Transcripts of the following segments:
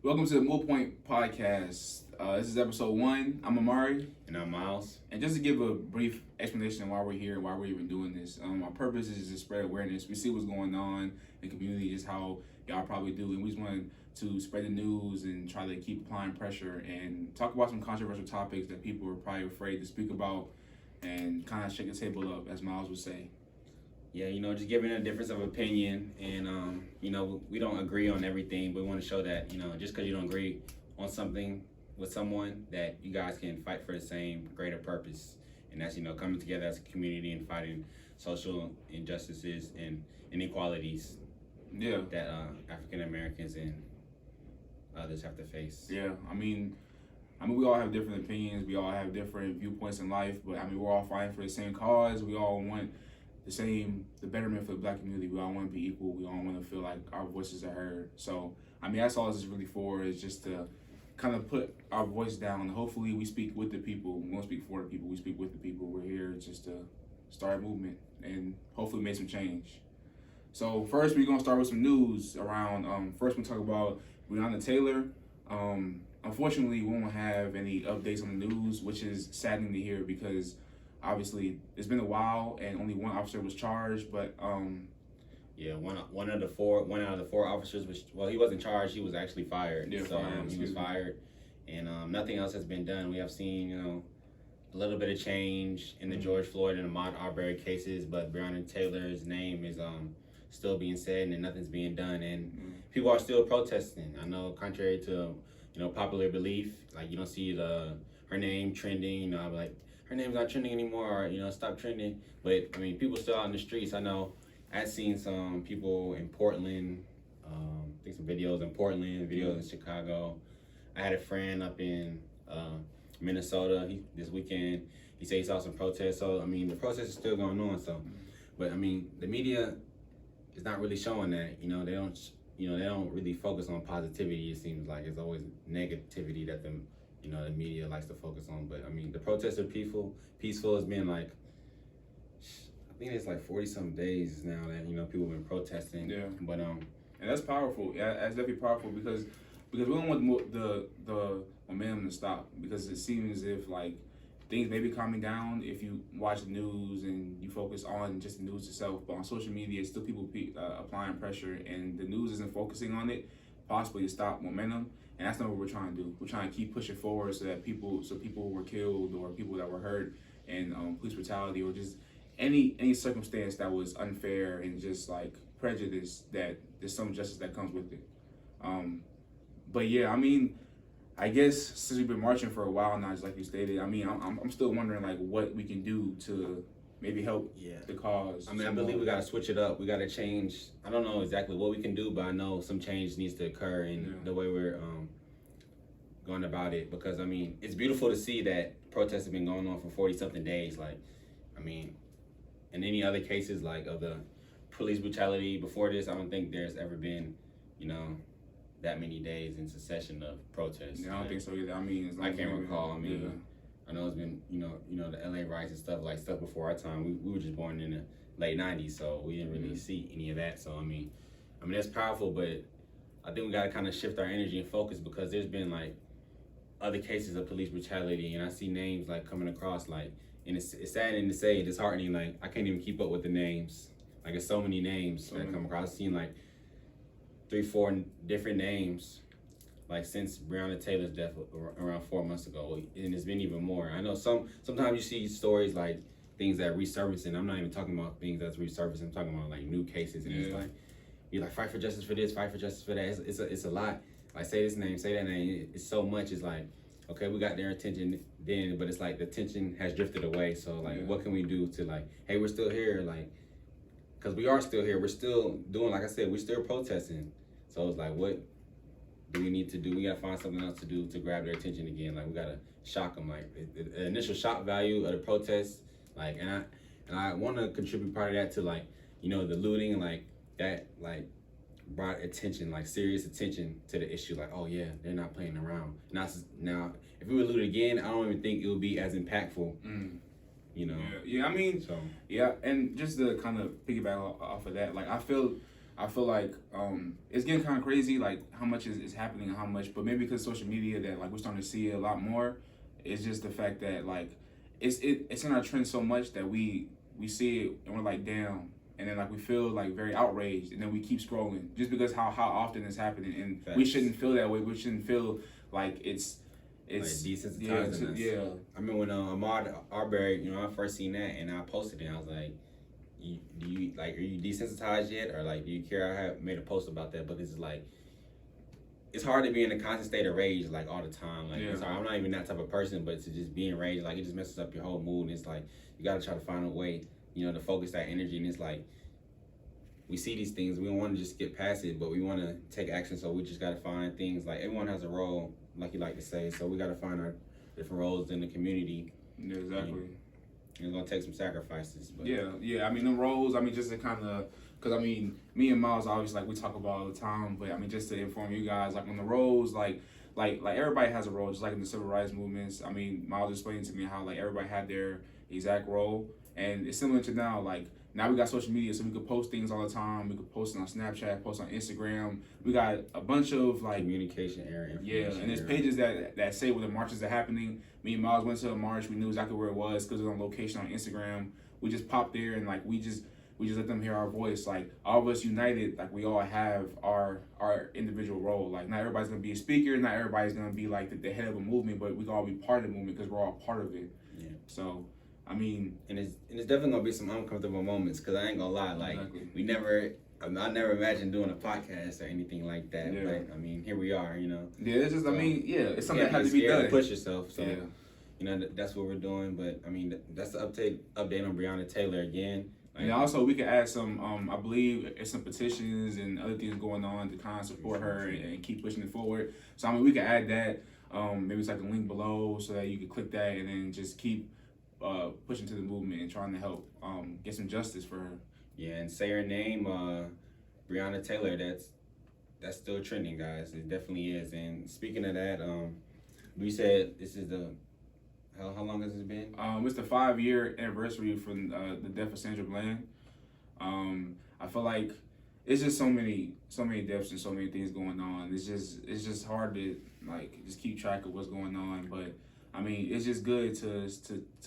Welcome to the Moot Point Podcast. This is episode 1. I'm Amari. And I'm Miles. And just to give a brief explanation of why we're here and why we're even doing this, our purpose is to spread awareness. We see what's going on in the community, just how y'all probably do, and we just wanted to spread the news and try to keep applying pressure and talk about some controversial topics that people are probably afraid to speak about and kind of shake the table up, as Miles would say. Yeah, just giving a difference of opinion, and we don't agree on everything, but we want to show that just because you don't agree on something with someone, that you guys can fight for the same greater purpose, and that's coming together as a community and fighting social injustices and inequalities. Yeah, that African Americans and others have to face. Yeah, I mean, we all have different opinions. We all have different viewpoints in life, but we're all fighting for the same cause. We all want the betterment for the Black community. We all want to be equal. We all want to feel like our voices are heard. So, that's all this is really for, is just to kind of put our voice down. Hopefully we speak with the people. We won't speak for the people. We speak with the people. We're here just to start a movement and hopefully make some change. So first we're going to start with some news around, first we'll talk about Breonna Taylor. Unfortunately, we won't have any updates on the news, which is saddening to hear because obviously it's been a while and only one officer was charged, but one out of the four officers he wasn't charged, he was actually fired. Yeah, he was fired, and nothing else has been done. We have seen a little bit of change in the George Floyd and Ahmaud Arbery cases, but Breonna Taylor's name is still being said and nothing's being done, and people are still protesting. I know, contrary to popular belief, like you don't see her name trending, like her name's not trending anymore, or stop trending. But people still out in the streets. I know I've seen some people in Portland, I think some videos in Portland, videos in Chicago. I had a friend up in Minnesota this weekend. He said he saw some protests. So the protests are still going on. So, but the media is not really showing that. They don't really focus on positivity. It seems like it's always negativity that the media likes to focus on. But the protests are peaceful. It's been like, I think it's like 40-some days now that people have been protesting. Yeah. But and that's powerful. Yeah, that's definitely powerful because we don't want the momentum to stop, because it seems as if like things may be calming down if you watch the news and you focus on just the news itself. But on social media, still people applying pressure, and the news isn't focusing on it, possibly to stop momentum. And that's not what we're trying to do. We're trying to keep pushing forward so people who were killed or people that were hurt in police brutality or just any circumstance that was unfair and just like prejudice, that there's some justice that comes with it. But yeah, I guess since we've been marching for a while now, just like you stated, I'm still wondering like what we can do to maybe help the cause. I believe we got to switch it up. We got to change. I don't know exactly what we can do, but I know some change needs to occur in the way we're going about it. Because it's beautiful to see that protests have been going on for 40-something days. Like, in any other cases like of the police brutality before this, I don't think there's ever been, that many days in succession of protests. Yeah, I don't think so either. I can't recall. I know it's been, the LA riots and stuff before our time. We were just born in the late 90s, so we didn't really see any of that. So, that's powerful, but I think we got to kind of shift our energy and focus, because there's been, like, other cases of police brutality, and I see names, like, coming across, like, and it's saddening to say, disheartening, like, I can't even keep up with the names. Like, there's so many names that come across. I've seen, like, 3-4 different names, like since Breonna Taylor's death around 4 months ago, and it's been even more. I know sometimes you see stories like things that resurface, and I'm not even talking about things that's resurfacing. I'm talking about like new cases, and it's like you're like, fight for justice for this, fight for justice for that. It's a lot. Like, say this name, say that name. It's so much. It's like, okay, we got their attention then, but it's like the attention has drifted away. So like, what can we do to like, hey, we're still here, like, because we are still here. We're still doing, like I said, we're still protesting. So it's like, what do we need to do? We got to find something else to do to grab their attention again. Like, we got to shock them. Like, the initial shock value of the protests, like, and I want to contribute part of that to, like, the looting, like, that, like, brought attention, like, serious attention to the issue. Like, oh, yeah, they're not playing around. Now, if we would loot again, I don't even think it would be as impactful. Yeah, and just to kind of piggyback off of that, like, I feel I feel like it's getting kind of crazy, like how much is happening and how much, but maybe because social media that like we're starting to see it a lot more. It's just the fact that like it's in our trend so much that we see it and we're like damn, and then like we feel like very outraged, and then we keep scrolling just because how often it's happening, and Facts. we shouldn't feel that way. We shouldn't feel like it's like desensitizing us. Yeah. I mean, when Ahmaud Arbery, you know, I first seen that and I posted it, I was like, do you like, are you desensitized yet, or like, do you care? I have made a post about that, but it's like, it's hard to be in a constant state of rage like all the time. Like, it's hard. I'm not even that type of person, but to just be enraged, like it just messes up your whole mood. And it's like you got to try to find a way, you know, to focus that energy. And it's like we see these things, we don't want to just get past it, but we want to take action. So we just got to find things. Like everyone has a role, like you like to say. So we got to find our different roles in the community. Yeah, exactly. And it's gonna take some sacrifices. But yeah. I mean, the roles. I mean, just to kind of, because I mean, me and Miles obviously like we talk about all the time. But I mean, just to inform you guys, like on the roles, like everybody has a role, just like in the civil rights movements. I mean, Miles explained to me how like everybody had their exact role, and it's similar to now. Like now we got social media, so we could post things all the time. We could post it on Snapchat, post on Instagram. We got a bunch of like communication area. Yeah, and there's pages that say when the marches are happening. Me and Miles went to a march. We knew exactly where it was because it was on location on Instagram. We just popped there and like we just let them hear our voice. Like all of us united, like we all have our individual role. Like not everybody's gonna be a speaker, not everybody's gonna be like the head of a movement, but we can all be part of the movement because we're all part of it. Yeah. So, I mean, and it's definitely gonna be some uncomfortable moments because I ain't gonna lie, like exactly. I never imagined doing a podcast or anything like that. Yeah. But I mean, here we are, you know. Yeah, it's just, I mean, it's something that had to be done. To push yourself, so yeah. You know that's what we're doing. But I mean, that's the update on Breonna Taylor again. Like, and also, we could add some. I believe there's some petitions and other things going on to kind of support her and keep pushing it forward. So I mean, we could add that. Maybe it's like the link below so that you can click that and then just keep pushing to the movement and trying to help get some justice for her. Yeah, and say her name, Breonna Taylor. That's still trending, guys. It definitely is. And speaking of that, we said this is the how long has it been? It's the 5-year anniversary from the death of Sandra Bland. I feel like it's just so many deaths and so many things going on. It's just hard to like just keep track of what's going on. But I mean, it's just good to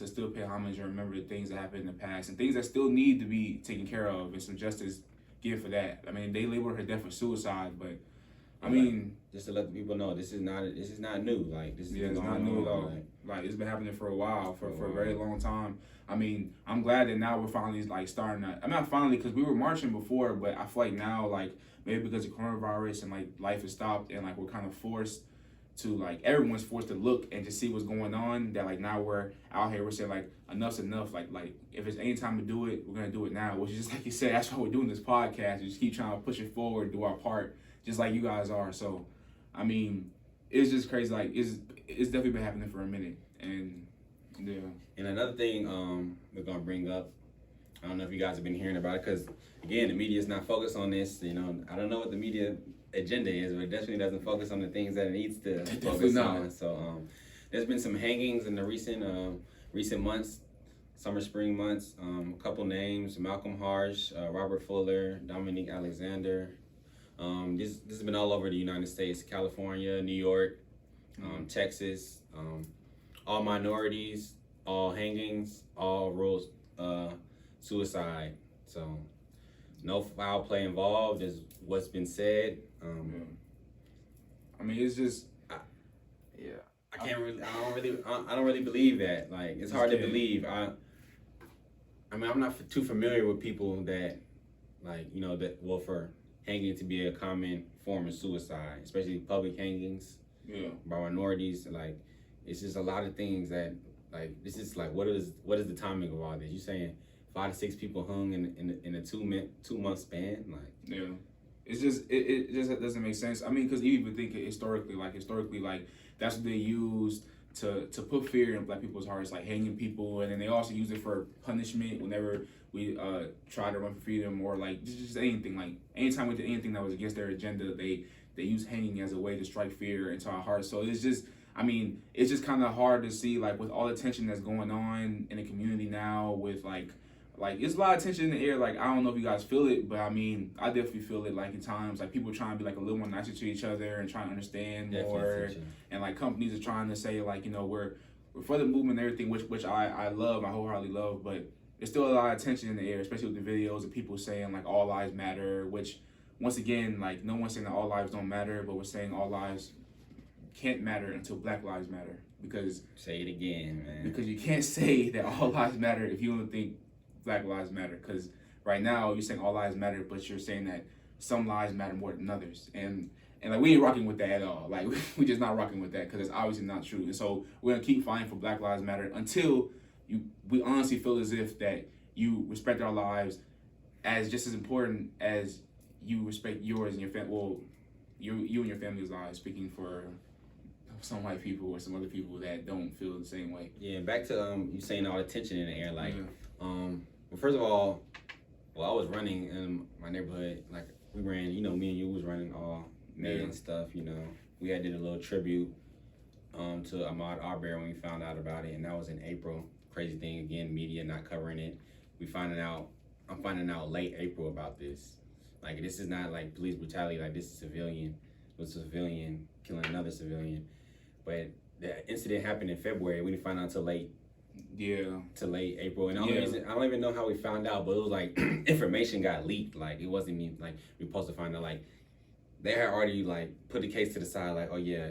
still pay homage and remember the things that happened in the past and things that still need to be taken care of and some justice given for that. I mean, they labeled her death as suicide, but I mean, just to let the people know, this is not new. Like this is it's not new at all. Like it's been happening for a while, for a very long time. I mean, I'm glad that now we're finally like starting to. I'm not finally because we were marching before, but I feel like now like maybe because of coronavirus and like life has stopped and like we're kind of forced to like everyone's forced to look and just see what's going on. That like now we're out here, we're saying like enough's enough. Like if it's any time to do it, we're gonna do it now. Which is just like you said, that's why we're doing this podcast. We just keep trying to push it forward, do our part, just like you guys are. So, I mean, it's just crazy. Like it's definitely been happening for a minute, and yeah. And another thing we're gonna bring up, I don't know if you guys have been hearing about it, because again, the media is not focused on this. You know, I don't know what the media agenda is, but it definitely doesn't focus on the things that it needs to focus on. So there's been some hangings in the recent months, spring months. A couple names: Malcolm Harsh, Robert Fuller, Dominique Alexander. This has been all over the United States: California, New York, Texas. All minorities, all hangings, all rules suicide. So no foul play involved is what's been said. I mean, it's just I don't really believe that. Like it's hard to believe. I mean, I'm not too familiar with people that like, you know, that for hanging to be a common form of suicide, especially public hangings by minorities. Like it's just a lot of things that like this is like what is the timing of all this? You saying 5 to 6 people hung in a 2 month span? Like it's just it just doesn't make sense. I mean, because you even think historically, like that's what they used to put fear in black people's hearts, like hanging people, and then they also use it for punishment whenever we try to run for freedom or like just anything. Like anytime we did anything that was against their agenda, they use hanging as a way to strike fear into our hearts. So it's just, I mean, it's just kind of hard to see like with all the tension that's going on in the community now with like like it's a lot of tension in the air. Like I don't know if you guys feel it, but I mean I definitely feel it. Like in times, like people trying to be like a little more nicer to each other and trying to understand more, and like companies are trying to say like we're for the movement and everything, which I love, I wholeheartedly love, but there's still a lot of tension in the air, especially with the videos of people saying like all lives matter, which once again like no one's saying that all lives don't matter, but we're saying all lives can't matter until Black lives matter, because say it again, man. Because you can't say that all lives matter if you don't think Black lives matter, because right now you're saying all lives matter, but you're saying that some lives matter more than others, and like we ain't rocking with that at all. Like we just not rocking with that, because it's obviously not true. And so we're gonna keep fighting for Black Lives Matter until we honestly feel as if that you respect our lives as just as important as you respect yours and your family. Well, you and your family's lives. Speaking for some white people or some other people that don't feel the same way. Yeah, back to you saying all the tension in the air. Like, well, first of all, I was running in my neighborhood. Like we ran, me and you was running all May and stuff. We had did a little tribute to Ahmaud Arbery when we found out about it, and that was in April. Crazy thing again, media not covering it. I'm finding out late April about this. Like this is not like police brutality. Like this is civilian. It was a civilian killing another civilian. But the incident happened in February. We didn't find out till late. Yeah. To late April, and I don't even know how we found out, but it was like information got leaked. Like it wasn't even like we supposed to find out. Like they had already like put the case to the side. Like, oh yeah,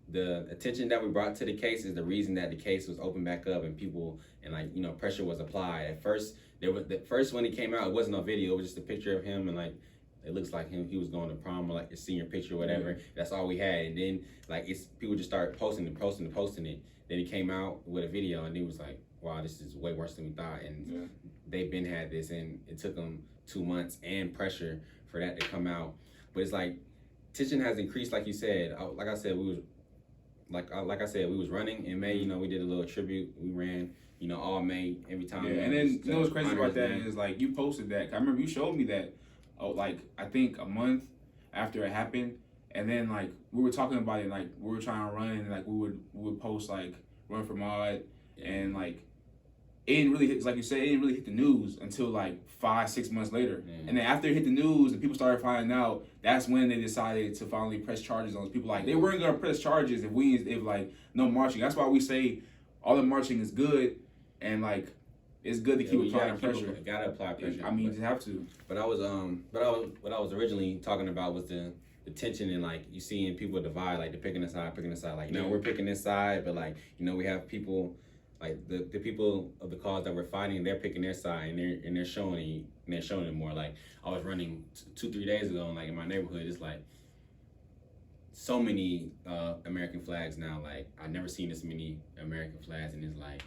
the attention that we brought to the case is the reason that the case was opened back up and people and like pressure was applied. At first, when it came out, it wasn't a video. It was just a picture of him and like it looks like he was going to prom or like a senior picture or whatever. Yeah. That's all we had, and then like people just started posting it. Then it came out with a video, and it was like, wow, this is way worse than we thought. And they've been had this, and it took them 2 months and pressure for that to come out. But it's like tension has increased, like you said. Like I said, we was running in May. We did a little tribute. We ran, all May every time. Yeah, and then what's crazy about that is like you posted that. I remember you showed me that. Like I think a month after it happened. And then like we were talking about it, like we were trying to run, and like we would post like run for Maud, and like it didn't really hit, like you said, it didn't really hit the news until like 5-6 months later. And then after it hit the news and people started finding out, that's when they decided to finally press charges on those people. Like they weren't gonna press charges if like no marching. That's why we say all the marching is good, and like it's good to keep applying pressure. Gotta apply pressure. I mean, you have to. But what I was originally talking about was the tension and like you seeing people divide, like they're picking a side. Like we're picking this side, but like we have people like the people of the cause that we're fighting, they're picking their side and they're showing it more. Like I was running 2-3 days ago, and like in my neighborhood, it's like so many American flags now. Like I've never seen this many American flags, and it's like,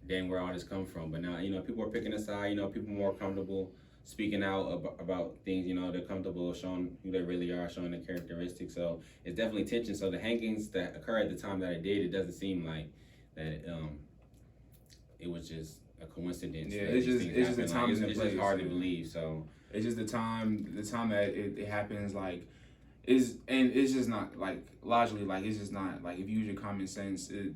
dang, where all this come from? But now people are picking a side. People more comfortable speaking out about things. They're comfortable showing who they really are, showing their characteristics. So it's definitely tension. So the hangings that occurred at the time that it did, it doesn't seem like that it was just a coincidence. Yeah, it's just the time. It's just hard to believe. So it's just the time that it happens. Like it's just not like logically. Like it's just not like if you use your common sense, it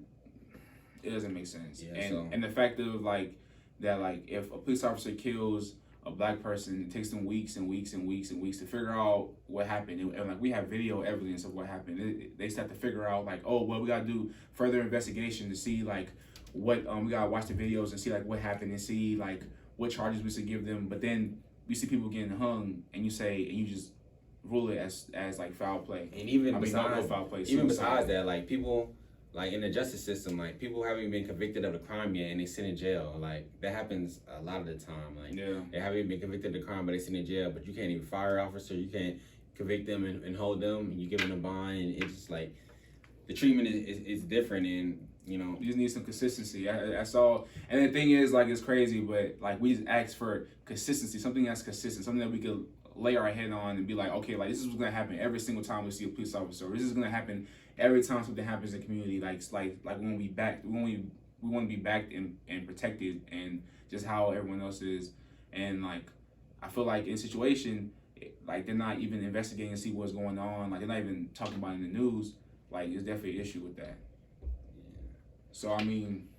doesn't make sense. Yeah, and the fact of like that, like if a police officer kills a Black person, it takes them weeks and weeks and weeks and weeks to figure out what happened. And like we have video evidence of what happened. They just have to figure out like, oh, well, we gotta do further investigation to see like what we gotta watch the videos and see like what happened and see like what charges we should give them. But then we see people getting hung, and you just rule it as like foul play. And even besides that, like people. Like in the justice system, like people haven't even been convicted of a crime yet, and they sit in jail. Like that happens a lot of the time. Like they haven't even been convicted of a crime, but they sit in jail. But you can't even fire an officer. You can't convict them and hold them. And you give them a bond, and it's just like the treatment is different. And you just need some consistency. That's all. And the thing is, like it's crazy, but like we just ask for consistency, something that's consistent, something that we could lay our head on and be like, okay, like this is what's gonna happen every single time we see a police officer. Or this is gonna happen every time something happens in the community. Like we want to be backed and protected, and just how everyone else is. And like I feel like in situation, like they're not even investigating to see what's going on. Like they're not even talking about it in the news. Like it's definitely an issue with that. So I mean,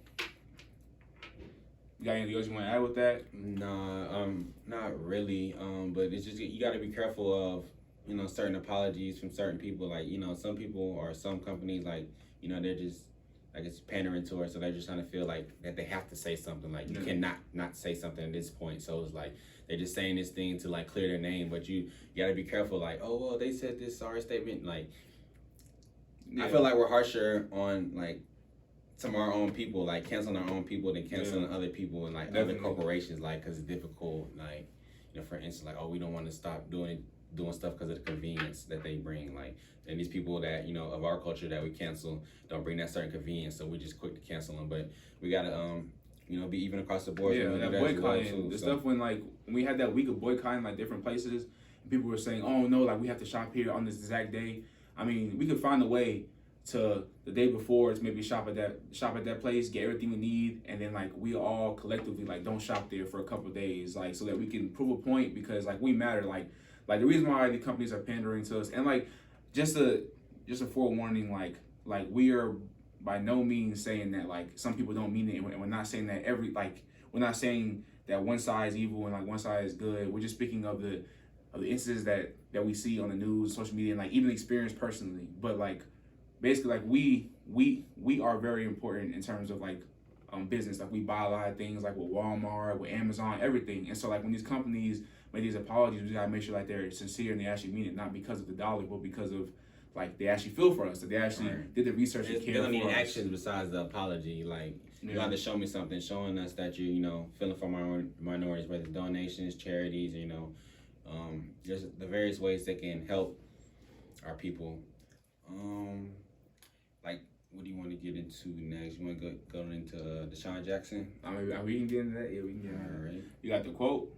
You got anything else you want to add with that? Nah, not really. But it's just you got to be careful of certain apologies from certain people. Like some people or some companies like they're just I guess pandering to her, so they're just trying to feel like that they have to say something. Like you cannot not say something at this point. So it's like they're just saying this thing to like clear their name, but you got to be careful. Like they said this sorry statement. Like I feel like we're harsher on like some of our own people, like canceling our own people than canceling other people and like other corporations, like because it's difficult. Like for instance, like we don't want to stop doing stuff because of the convenience that they bring. Like and these people that of our culture that we cancel don't bring that certain convenience, so we just quick to cancel them. But we gotta be even across the board. Yeah, that boycotting, the stuff when we had that week of boycotting like different places, and people were saying, oh no, like we have to shop here on this exact day. I mean, we could find a way to the day before to maybe shop at that place, get everything we need, and then like we all collectively like don't shop there for a couple of days, like so that we can prove a point because like we matter. Like the reason why the companies are pandering to us, and like just a forewarning, like we are by no means saying that like some people don't mean it, and we're not saying that we're not saying that one side is evil and like one side is good. We're just speaking of the instances that we see on the news, social media, and like even experience personally. But like basically like we are very important in terms of like business. Like we buy a lot of things like with Walmart, with Amazon, everything. And so like when these companies make these apologies, we gotta make sure like they're sincere and they actually mean it, not because of the dollar, but because of like they actually feel for us, that they actually did the research and care for us. They don't need actions besides the apology. Like you have to show me something, showing us that you feeling for minorities, whether it's donations, charities, just the various ways they can help our people. Like, what do you want to get into next? You want to go into Deshaun Jackson? I mean, we can get into that. Yeah, we can get into that. All right. You got the quote.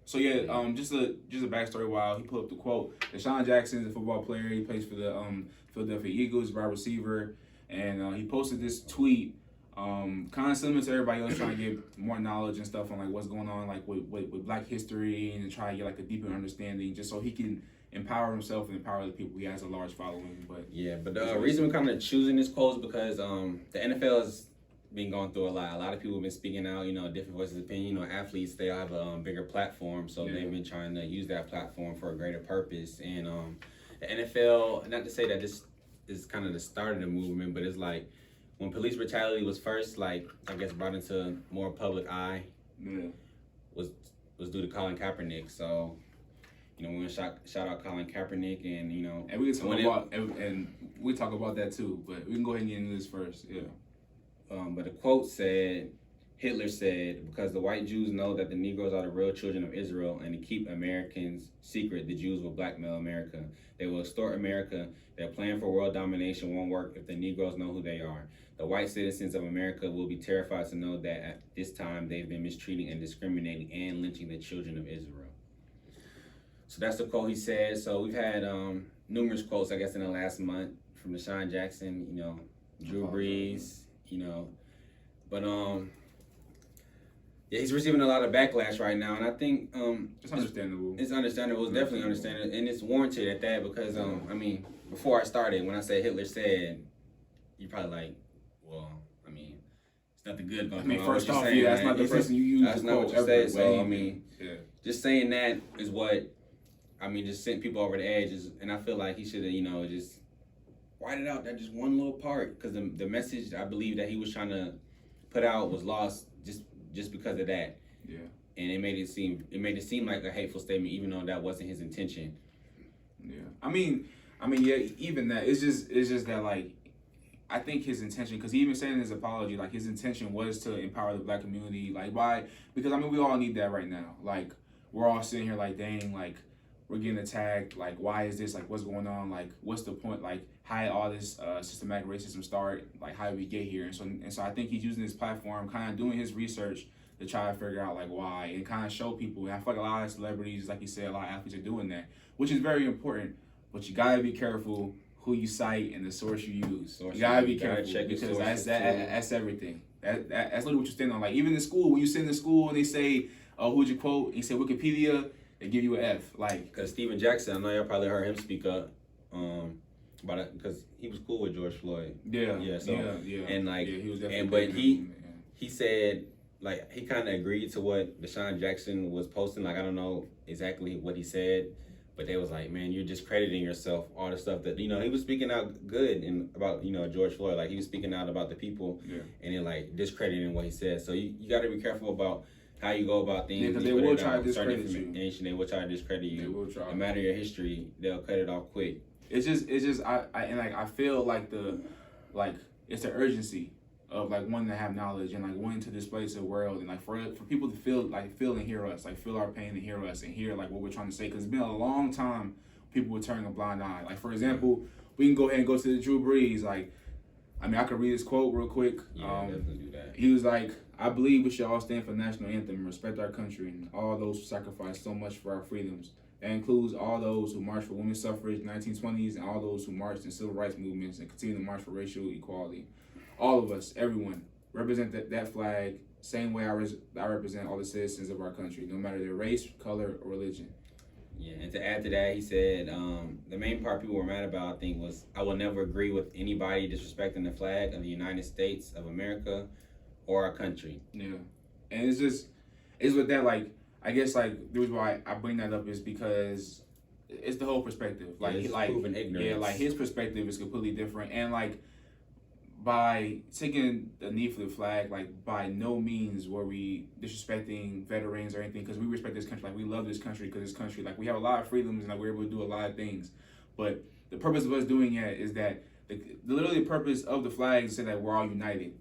So yeah, just a backstory while he put up the quote. Deshaun Jackson is a football player. He plays for the Philadelphia Eagles, wide receiver, and he posted this tweet, kind of similar to everybody else, trying to get more knowledge and stuff on like what's going on like with Black history and try to get like a deeper understanding, just so he can empower himself and empower the people. He has a large following, but the reason we're kind of choosing this quote is because the NFL has been going through a lot. A lot of people have been speaking out, different voices of opinion. Athletes, they have a bigger platform, so they've been trying to use that platform for a greater purpose. And the NFL, not to say that this is kind of the start of the movement, but it's like when police brutality was first, like I guess brought into more public eye, was due to Colin Kaepernick. So. We want to shout out Colin Kaepernick, and and we can talk about and we talk about that too. But we can go ahead and get into this first. Yeah. But the quote said, Hitler said, because the white Jews know that the Negroes are the real children of Israel, and to keep Americans secret, the Jews will blackmail America. They will extort America. Their plan for world domination won't work if the Negroes know who they are. The white citizens of America will be terrified to know that at this time they've been mistreating and discriminating and lynching the children of Israel. So that's the quote he said. So we've had numerous quotes, I guess, in the last month from Deshaun Jackson, Drew Brees, but he's receiving a lot of backlash right now, and I think it's understandable. It's understandable. It's definitely understandable, and it's warranted at that because I mean, before I started, when I said Hitler said, you're probably like, well, I mean, it's nothing good going to come out. First off, that's not the person you use. That's not what you said. So I mean, just saying that is what. I mean, just sent people over the edge, and I feel like he should have, just whited out that just one little part, because the message I believe that he was trying to put out was lost just because of that. Yeah. And it made it seem like a hateful statement, even though that wasn't his intention. Yeah. I mean, yeah. Even that, it's just that like, I think his intention, because he even said in his apology, like his intention was to empower the Black community, like because I mean we all need that right now. Like we're all sitting here like, dang, like. We're getting attacked, like, why is this, like, what's going on, like, what's the point, like, how did all this systematic racism start, like, how did we get here, and so I think he's using his platform, kind of doing his research to try to figure out, like, why, and kind of show people, and I feel like a lot of celebrities, like you said, a lot of athletes are doing that, which is very important, but you gotta be careful who you cite and the source you use. You gotta be careful, because that's everything. That's literally what you're standing on, like, even in school, when you sit in school and they say, oh, who'd you quote, and you say Wikipedia, they give you an F, like. Because Steven Jackson, I know y'all probably heard him speak up about it, because he was cool with George Floyd. Yeah. Yeah. So yeah. and like, he was definitely. And but he said like he kind of agreed to what Deshaun Jackson was posting. Like I don't know exactly what he said, but they was like, man, you're discrediting yourself. All the stuff that he was speaking out good and about George Floyd. Like he was speaking out about the people, and then like discrediting what he said. So you got to be careful about how you go about things. Because they will try to discredit you. They will try to discredit you. They will try. No matter your history, they'll cut it off quick. It's just I feel like it's the urgency of like wanting to have knowledge and like wanting to display to the world and like for people to feel and hear us, like feel our pain and hear us and hear like what we're trying to say, because it's been a long time people were turning a blind eye. Like for example, we can go ahead and go to the Drew Brees. Like I mean, I could read his quote real quick. Definitely do that. He was like, I believe we should all stand for the national anthem and respect our country and all those who sacrificed so much for our freedoms. That includes all those who marched for women's suffrage in the 1920s and all those who marched in civil rights movements and continue to march for racial equality. All of us, everyone, represent that flag same way I represent all the citizens of our country, no matter their race, color, or religion. Yeah, and to add to that, he said the main part people were mad about, I think, was I will never agree with anybody disrespecting the flag of the United States of America or our country. Yeah, and it's with that, like, I guess, like, the reason why I bring that up is because it's the whole perspective. Like, it's proven ignorance. Yeah, like, his perspective is completely different. And, like, by taking the knee for the flag, like, by no means were we disrespecting veterans or anything, because we respect this country. Like, we love this country because this country, like, we have a lot of freedoms and, like, we're able to do a lot of things. But the purpose of us doing it is that literally the purpose of the flag is to say that we're all united.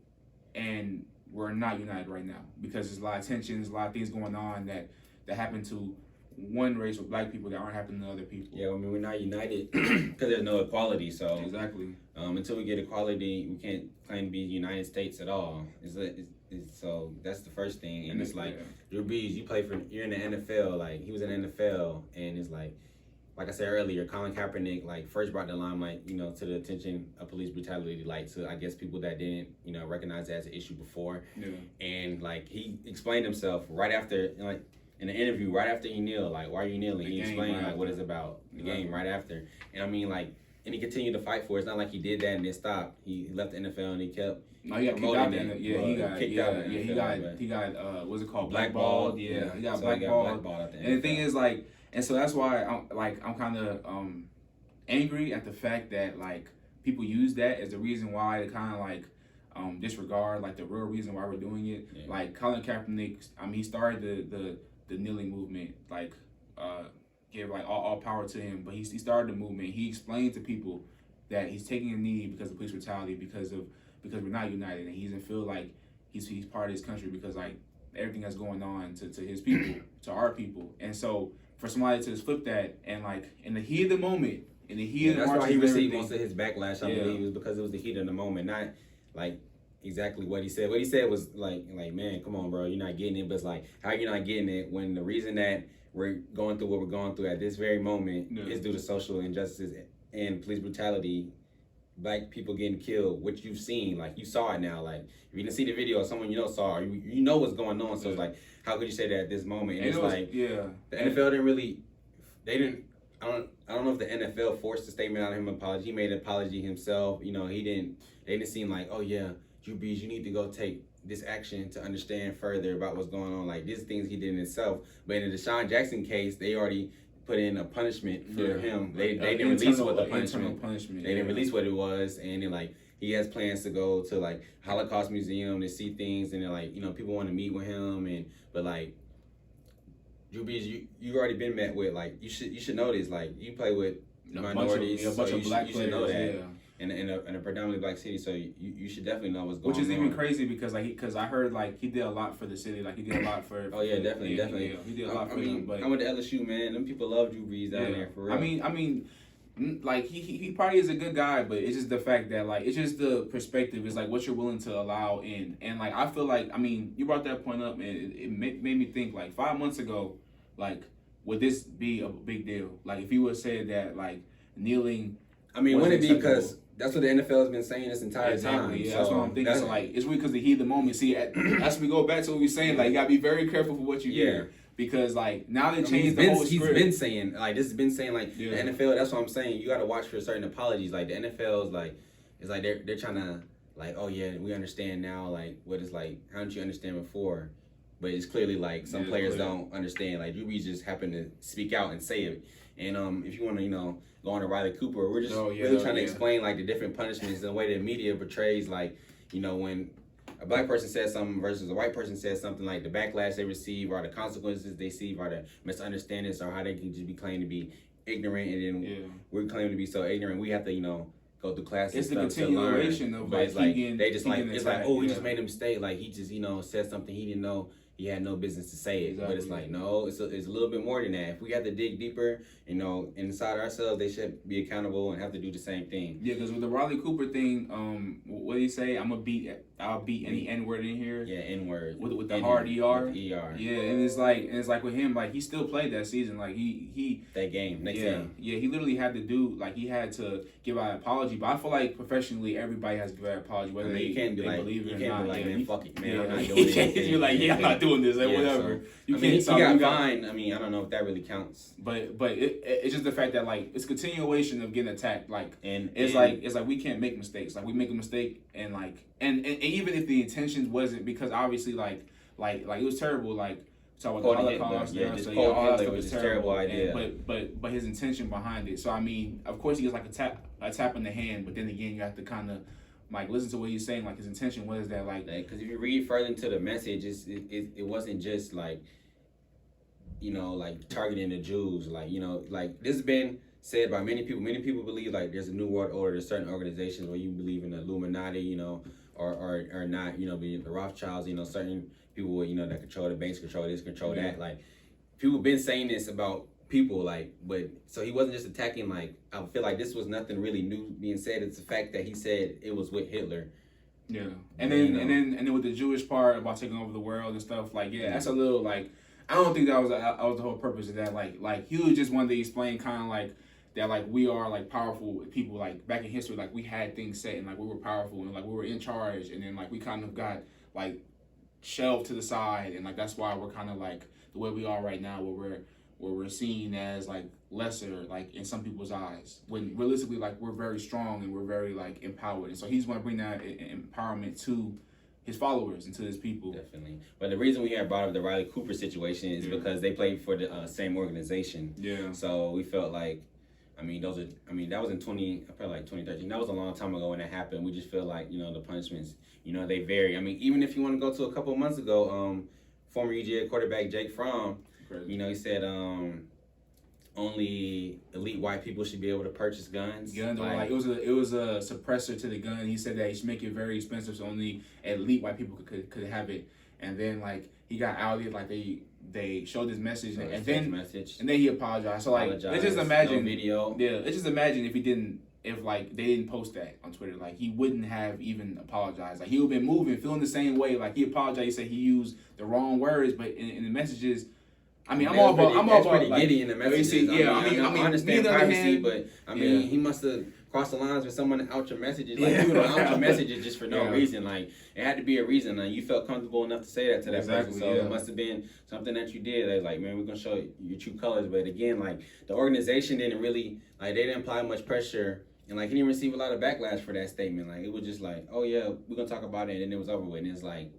And we're not united right now because there's a lot of tensions, a lot of things going on that happen to one race with black people that aren't happening to other people. Yeah, I mean, we're not united because there's no equality. So exactly. Until we get equality, we can't claim to be United States at all. So that's the first thing. And it's like, Drew Brees, you're in the NFL. Like he was in the NFL, and it's like I said earlier, Colin Kaepernick like first brought the limelight, to the attention of police brutality, like to I guess people that didn't, recognize it as an issue before. Yeah. And like he explained himself right after, like in the interview, right after he kneeled, like why are you kneeling? He explained like what it's about, the game right after. And I mean like, and he continued to fight for it. It's not like he did that and then stopped. He left the NFL and he kept. No, he got kicked out. He got what's it called? Blackballed. Yeah, he got blackballed. And the thing is like. And so that's why I'm kind of angry at the fact that like people use that as the reason why they kind of like disregard like the real reason why we're doing it. Yeah. Like Colin Kaepernick, he started the kneeling movement. Like give like all power to him, but he started the movement. He explained to people that he's taking a knee because of police brutality, because we're not united, and he doesn't feel like he's part of his country because like everything that's going on to his people, to our people, and so. For somebody to just flip that and like in the heat of the moment, that's why he received most of his backlash. I believe was because it was the heat of the moment, not like exactly what he said. What he said was like man, come on, bro, you're not getting it. But it's like how you're not getting it when the reason that we're going through what we're going through at this very moment is due to social injustices and police brutality. Black people getting killed, which you've seen, like you saw it now. Like if you didn't see the video, someone saw, or you know what's going on. So it's like, how could you say that at this moment? And it's like, the NFL didn't really, I don't know if the NFL forced a statement out of him apology. He made an apology himself. They didn't seem like, oh yeah, Drew Brees, you need to go take this action to understand further about what's going on. Like these things he did in himself. But in the Deshaun Jackson case, they already put in a punishment for him. They didn't release what the punishment. They didn't release what it was, and then like he has plans to go to like Holocaust Museum to see things, and then like people want to meet with him, but like Drew Brees, you already been met with like you should know this, like you play with minorities, a bunch of black you players, should know that. In a predominantly black city, so you should definitely know what's going on. Which is even crazy because I heard like he did a lot for the city, like he did a lot for. Oh yeah, definitely. He did a lot for them. But I went to LSU, man. Them people love Drew Brees down there for real. I mean, like he probably is a good guy, but it's just the fact that like it's just the perspective. It's like what you're willing to allow in, and like I feel like you brought that point up, and it made me think like 5 months ago, like would this be a big deal? Like if he would have said that like kneeling. Wouldn't it be because. That's what the NFL has been saying this entire time. Yeah, so that's what I'm thinking. So like, it's really because the heat of the moment. See, as we go back to what we're saying, like, you gotta be very careful for what you hear because like now they changed the whole script. He's been saying like this has been saying like the NFL. That's what I'm saying. You gotta watch for certain apologies. Like the NFL is like, it's like they're trying to like, oh yeah, we understand now, like what is like, how didn't you understand before? But it's clearly like some players don't understand. Like Drew Brees just happened to speak out and say it. And if you want to, go on to Riley Cooper, we're just really trying to explain like the different punishments and the way the media portrays like, when a black person says something versus a white person says something, like the backlash they receive or the consequences they receive or the misunderstandings or how they can just be claimed to be ignorant, and then we're claimed to be so ignorant. We have to, go through classes. It's the stuff continuation to learn. of But like it's like Keegan, they just like it's like, oh, he yeah. just made a mistake. Like he just said something he didn't know. He had no business to say it. Exactly. But it's like, no, it's a little bit more than that. If we have to dig deeper, inside ourselves, they should be accountable and have to do the same thing. Yeah, because with the Riley Cooper thing, what did he say? I'll beat any N-word in here. Yeah, N-word. With the hard ER. With ER. Yeah, and it's like with him, like he still played that season. Like he that game, next game. Yeah, he literally had to do, like he had to give out an apology. But I feel like professionally everybody has to give out an apology, whether you can't be like, believe it or not. You can't be like, man, fuck it, man, I'm not doing you anything. You're like, I'm not doing this, like whatever. So, he got fined. I don't know if that really counts. But it's just the fact that like it's continuation of getting attacked. Like it's like we can't make mistakes. Like we make a mistake and even if the intentions wasn't, because obviously like it was terrible. Like talk about the Holocaust. All that stuff was a terrible idea. But his intention behind it. So I mean, of course he gets like a tap in the hand. But then again, you have to kind of like listen to what he's saying. Like his intention was that like because if you read further into the message, it wasn't just like like targeting the Jews. Like like this has been said by many people. Many people believe like there's a new world order. There's certain organizations where you believe in the Illuminati, or not, being the Rothschilds. Certain people that control the banks, control this, control that. Like people been saying this about people, like, but so he wasn't just attacking. Like I feel like this was nothing really new being said. It's the fact that he said it was with Hitler. Yeah, and then with the Jewish part about taking over the world and stuff, like that's a little like I don't think that was the whole purpose of that. Like he was just wanted to explain kind of like that, like we are like powerful people, like back in history, like we had things set and like we were powerful and like we were in charge, and then like we kind of got like shelved to the side, and like that's why we're kind of like the way we are right now, where we're seen as like lesser, like in some people's eyes, when realistically like we're very strong and we're very like empowered. And so he's want to bring that empowerment to his followers and to his people. Definitely. But the reason we had brought up the Riley Cooper situation is because they played for the same organization. Yeah. So we felt like, that was in probably like 2013. That was a long time ago when that happened. We just feel like, the punishments, they vary. Even if you want to go to a couple of months ago, former UGA quarterback Jake Fromm, he said only elite white people should be able to purchase guns. Like it was a suppressor to the gun. He said that he should make it very expensive, so only elite white people could have it. And then like he got outed, like they showed his message, and then he apologized. So like let's just imagine video. Yeah, let's just imagine if like they didn't post that on Twitter, like he wouldn't have even apologized. Like he would have been moving, feeling the same way. Like he apologized. He said he used the wrong words, but in the messages. I'm all about pretty like, giddy in the messages. I understand privacy, but he must have crossed the lines with someone out your messages. Like you don't out your messages just for no reason. Like it had to be a reason. Like you felt comfortable enough to say that to that person. So it must have been something that you did. They was like, man, we're gonna show your true colors. But again, like the organization didn't really they didn't apply much pressure. And like he didn't receive a lot of backlash for that statement. Like it was just like, oh yeah, we're gonna talk about it, and it was over with. And it's like,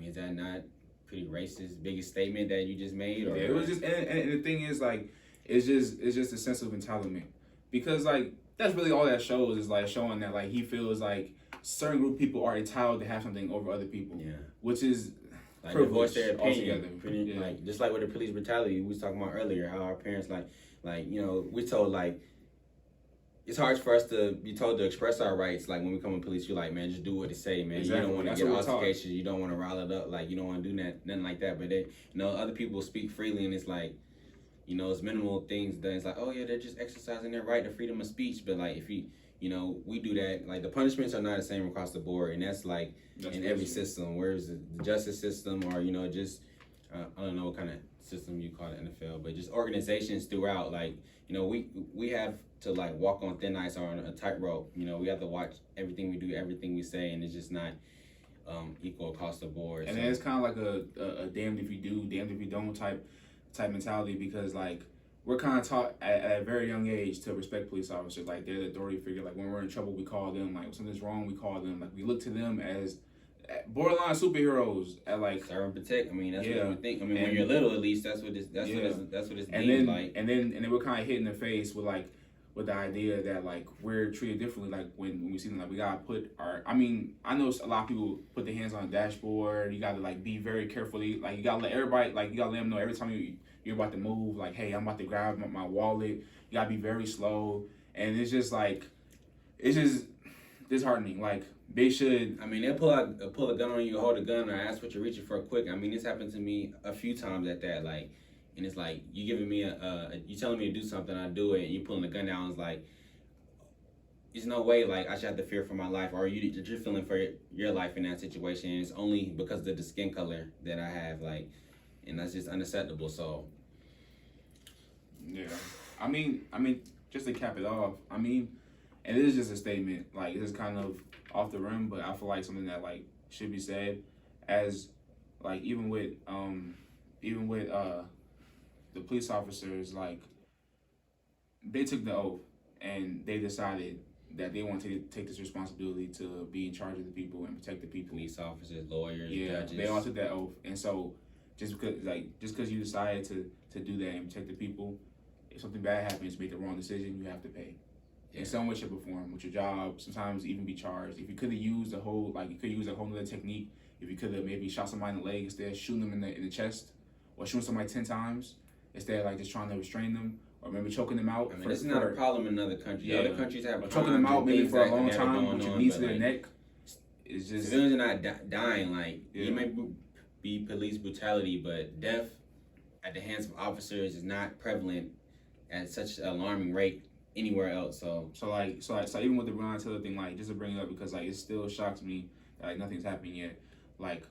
is that not pretty racist biggest statement that you just made? Or it was just, and the thing is like, it's just a sense of entitlement, because like that's really all that shows, is like showing that like he feels like certain group of people are entitled to have something over other people. Yeah, which is like voice their opinion. Like just like with the police brutality we was talking about earlier, how our parents we're told like. It's hard for us to be told to express our rights. Like when we come in police, you're like, man, just do what they say, man. Exactly. You don't want to get altercations. You don't want to rile it up. Like you don't want to do nothing like that. But they, other people speak freely, and it's like, it's minimal things that it's like, oh yeah, they're just exercising their right to freedom of speech. But like if we do that, like the punishments are not the same across the board, and that's like in every system. Whereas the justice system, or just I don't know what kind of system you call the NFL, but just organizations throughout, like we have to like walk on thin ice or on a tightrope. We have to watch everything we do, everything we say, and it's just not equal across the board. And then it's kind of like a damned if you do, damned if you don't type mentality, because like we're kind of taught at a very young age to respect police officers. Like they're the authority figure. Like when we're in trouble, we call them. Like when something's wrong, we call them. Like we look to them as borderline superheroes. At like serve and protect. I mean, that's yeah. what you think. I mean, when you're little, at least that's what it's and deemed then like. and then we're kind of hit in the face with the idea that like we're treated differently. Like when we see them, like we gotta put our. I mean, I know a lot of people put their hands on the dashboard. You gotta like be very carefully. Like you gotta let everybody. Like you gotta let them know every time you're about to move. Like, hey, I'm about to grab my wallet. You gotta be very slow. And it's just like, it's just disheartening. Like they should. I mean, they'll pull a gun on you, hold a gun, or ask what you're reaching for quick. I mean, this happened to me a few times at that. Like, and it's like you giving me you telling me to do something, I do it, and you pulling the gun down. It's like, there's no way like I should have to fear for my life, or you're feeling for your life in that situation. And it's only because of the skin color that I have, like, and that's just unacceptable. So. Yeah, I mean, just to cap it off, I mean, and it is just a statement. Like, it's kind of off the rim, but I feel like something that like should be said, as like even with the police officers, like they took the oath and they decided that they want to take this responsibility to be in charge of the people and protect the people. Police officers, lawyers, yeah, judges. they all took that oath, and so just because you decided to do that and protect the people. If something bad happens, you make the wrong decision, you have to pay. Yeah. In some way, shape, or form, with your job, sometimes even be charged. If you could have used you could use a whole other technique. If you could have maybe shot somebody in the leg instead of shooting them in the chest, or shooting somebody 10 times instead of like just trying to restrain them, or maybe choking them out. I mean, it's not a problem in other countries. Yeah. Other countries have choking them out maybe for a long time with your knees to their neck. It's just civilians are not dying. Like it may be police brutality, but death at the hands of officers is not prevalent at such an alarming rate anywhere else. So even with the Breonna Taylor thing, like just to bring it up because like it still shocks me that like nothing's happened yet. Like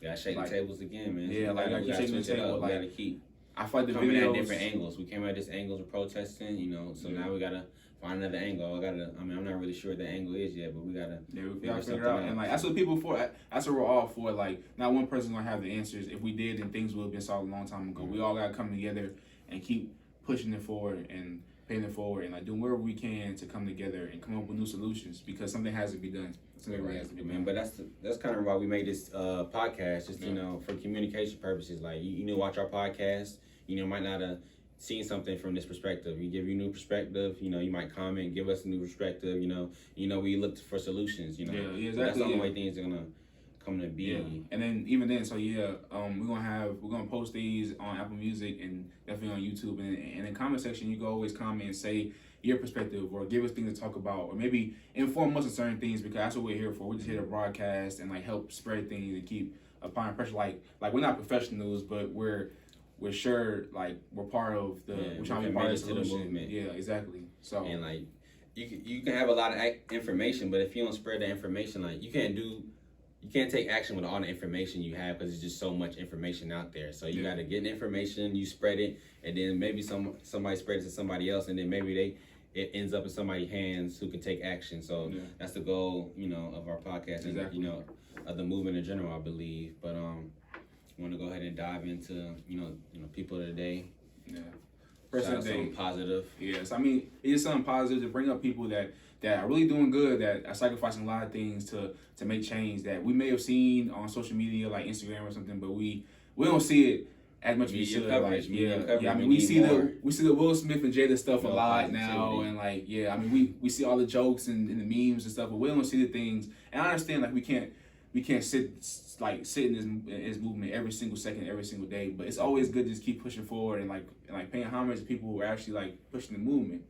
gotta shake the tables again, man. Yeah, like we gotta switch it up. We gotta keep. I feel like the coming videos at different angles. We came at this angles of protesting, you know. So now we gotta find another angle. I'm not really sure what the angle is yet, but we gotta. Yeah, we gotta figure out. And like that's what people for. That's what we're all for. Like not one person's gonna have the answers. If we did, then things would have been solved a long time ago. We all gotta come together and keep pushing it forward and paying it forward and like doing whatever we can to come together and come up with new solutions because something has to be done. Something really has to be done. But that's kind of why we made this podcast, just you know, for communication purposes. Like you watch our podcast, you know, might not have seen something from this perspective. We give you new perspective. You know, you might comment, give us a new perspective. You know, we look for solutions. You know, yeah, exactly. So that's the only way things are gonna come to be. Yeah. And then even then, so we're gonna post these on Apple Music and definitely on YouTube. And in the comment section, you can always comment and say your perspective or give us things to talk about or maybe inform us on certain things because that's what we're here for. We're just here to broadcast and like help spread things and keep applying pressure. Like we're not professionals, but we're sure like we're part of we're trying to be part of the solution. Movement. Yeah, exactly. So and like you can have a lot of information, but if you don't spread the information, like you can't take action with all the information you have because there's just so much information out there. So you got to get the information, you spread it, and then maybe somebody spreads it to somebody else, and then maybe it ends up in somebody's hands who can take action. So that's the goal, you know, of our podcast and you know, of the movement in general, I believe. But I want to go ahead and dive into you know people of the day. Yeah. Person of the day. Something positive. Yes, I mean it is something positive to bring up people that are really doing good, that are sacrificing a lot of things to make change that we may have seen on social media like Instagram or something, but we don't see it as much as we should. I mean we see the Will Smith and Jada stuff a lot now, and like I mean we see all the jokes and the memes and stuff, but we don't see the things. And I understand like we can't sit in this movement every single second, every single day, but it's always good to just keep pushing forward and like paying homage to people who are actually like pushing the movement.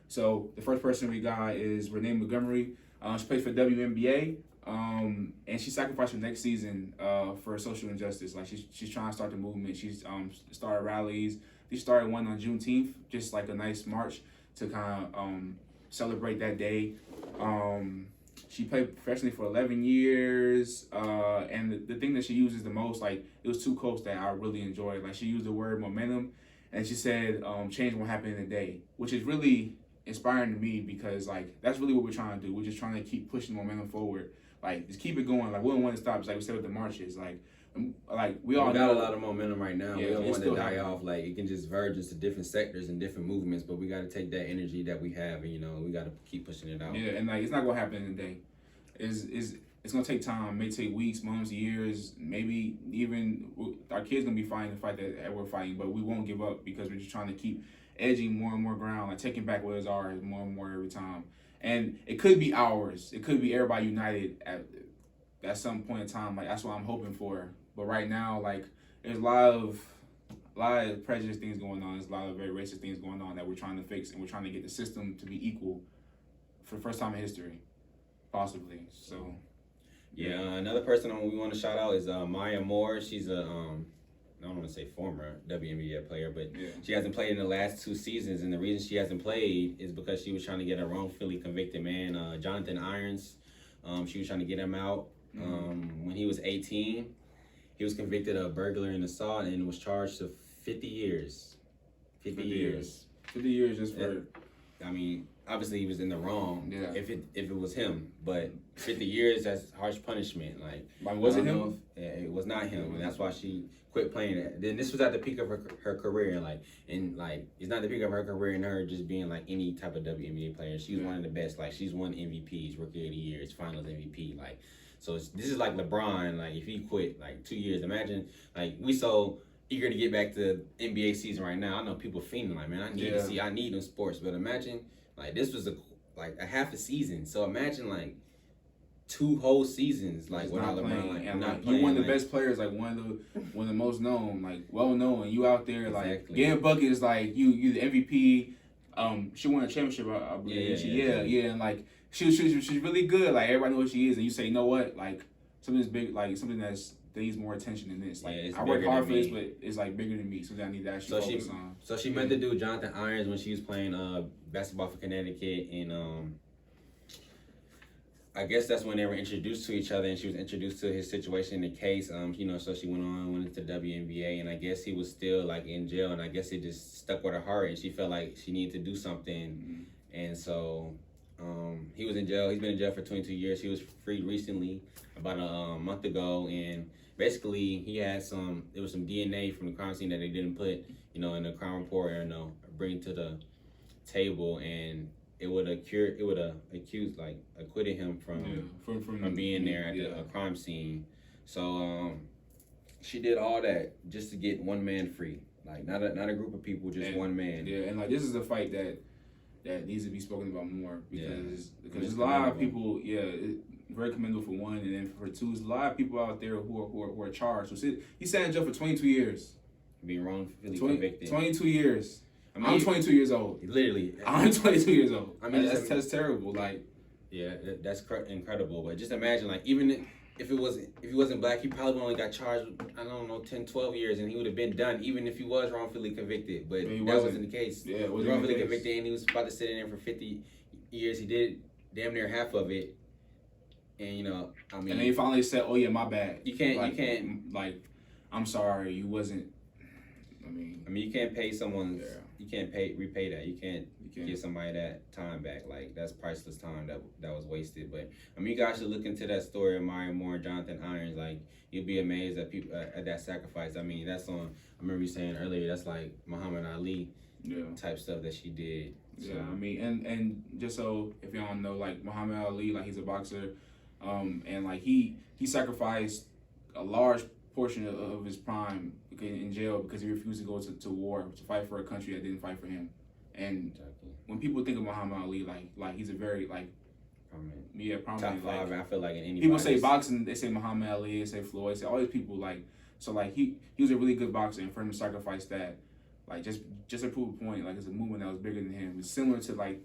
So the first person we got is Renee Montgomery. She plays for WNBA, and she sacrificed her next season for social injustice. Like she's trying to start the movement. She's started rallies. She started one on Juneteenth, just like a nice march to kind of celebrate that day. She played professionally for 11 years, and the thing that she uses the most, like it was two quotes that I really enjoyed. Like she used the word momentum, and she said, "Change won't happen in a day," which is really inspiring to me because like that's really what we're trying to do. We're just trying to keep pushing momentum forward, like just keep it going. Like we don't want to stop. It's like we said with the marches, like Like we all got know, a lot of momentum right now. Yeah, we don't it's want to still die happening. off. Like it can just verge into different sectors and different movements, but we got to take that energy that we have, and we got to keep pushing it out. Yeah, and like it's not gonna happen in a day. It's gonna take time. It may take weeks, months, years, maybe even our kids gonna be fighting the fight that we're fighting, but we won't give up because we're just trying to keep edging more and more ground, like taking back what is ours more and more every time. And it could be ours. It could be everybody united at some point in time. Like that's what I'm hoping for. But right now, like there's a lot of prejudice things going on. There's a lot of very racist things going on that we're trying to fix, and we're trying to get the system to be equal for the first time in history, possibly. So. Yeah, another person we want to shout out is Maya Moore. She's a I don't want to say former WNBA player, but she hasn't played in the last 2 seasons, and the reason she hasn't played is because she was trying to get a wrongfully convicted man, Jonathan Irons. She was trying to get him out when he was 18. He was convicted of burglary and assault and was charged to 50 years. 50 years. 50 years just for. I mean, obviously he was in the wrong. Yeah. If it was him, but 50 years, that's harsh punishment. Like was it him? It was not him, and that's why she quit playing it. Then this was at the peak of her career, and it's not the peak of her career and her just being like any type of WNBA player. She was one of the best. Like she's won MVPs, Rookie of the Year, Finals MVP. Like so, this is like LeBron. Like if he quit like 2 years, imagine like we so eager to get back to NBA season right now. I know people feeling like, man, I need them sports, but imagine like this was a half a season. So imagine like 2 whole seasons like without LeBron, and not you one of the best players, like one of the most known, like well known. You out there like getting buckets, like you the MVP. She won a championship, I believe. Yeah, and like she's really good. Like everybody knows what she is, and you say, you know what, like something's big, like something that needs more attention than this. Like I work hard for this, but it's like bigger than me, so that I need to actually focus on. So she met the dude Jonathan Irons when she was playing basketball for Connecticut, and I guess that's when they were introduced to each other, and she was introduced to his situation in the case. So she went into WNBA, and I guess he was still like in jail, and I guess it just stuck with her heart, and she felt like she needed to do something, and so he was in jail. He's been in jail for 22 years. He was freed recently, about a month ago, and basically he had there was some DNA from the crime scene that they didn't put, in the crime report or bring to the table, and it would acquitted him from being there at the crime scene. So she did all that just to get one man free, like not a group of people, just one man. Yeah, and like this is a fight that needs to be spoken about more because there's a lot of people. Very commendable for one, and then for two, there's a lot of people out there who are charged. So he sat in jail for 22 years, being wrongfully convicted. 22 years. I'm 22 years old. Literally, I'm 22 years old. I mean, that's terrible. Like, yeah, that's incredible. But just imagine, like, even if he wasn't black, he probably only got charged with, I don't know, 10, 12 years, and he would have been done, even if he was wrongfully convicted. But that wasn't the case. Yeah, he was wrongfully convicted, and he was about to sit in there for 50 years. He did damn near half of it. And and then he finally said, "Oh yeah, my bad." You can't like, I'm sorry, you wasn't. I mean, you can't pay someone. You can't repay that. You can't give somebody that time back. Like that's priceless time that was wasted. But you guys should look into that story of Maya Moore and Jonathan Irons. Like you'll be amazed at people at that sacrifice. I mean, that's on. I remember you saying earlier that's like Muhammad Ali type stuff that she did. So. Yeah, I mean, and just so if y'all don't know, like Muhammad Ali, like he's a boxer. And like he sacrificed a large portion of his prime in jail because he refused to go to war to fight for a country that didn't fight for him. And when people think of Muhammad Ali, like he's a very prominent. Top 5. I feel like in any people say boxing, they say Muhammad Ali, they say Floyd, they say all these people he was a really good boxer, and for him to sacrifice that, like just to prove a point, like it's a movement that was bigger than him. It's similar to like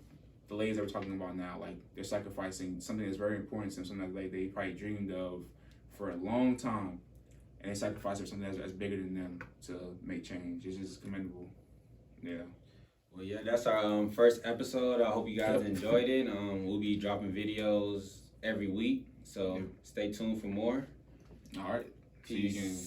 the ladies that we're talking about now, like they're sacrificing something that's very important to them, something that they probably dreamed of for a long time, and they sacrifice for something that's bigger than them to make change. It's just commendable. Yeah. Well, yeah, that's our first episode. I hope you guys enjoyed it. We'll be dropping videos every week, so stay tuned for more. All right. Peace. See you again.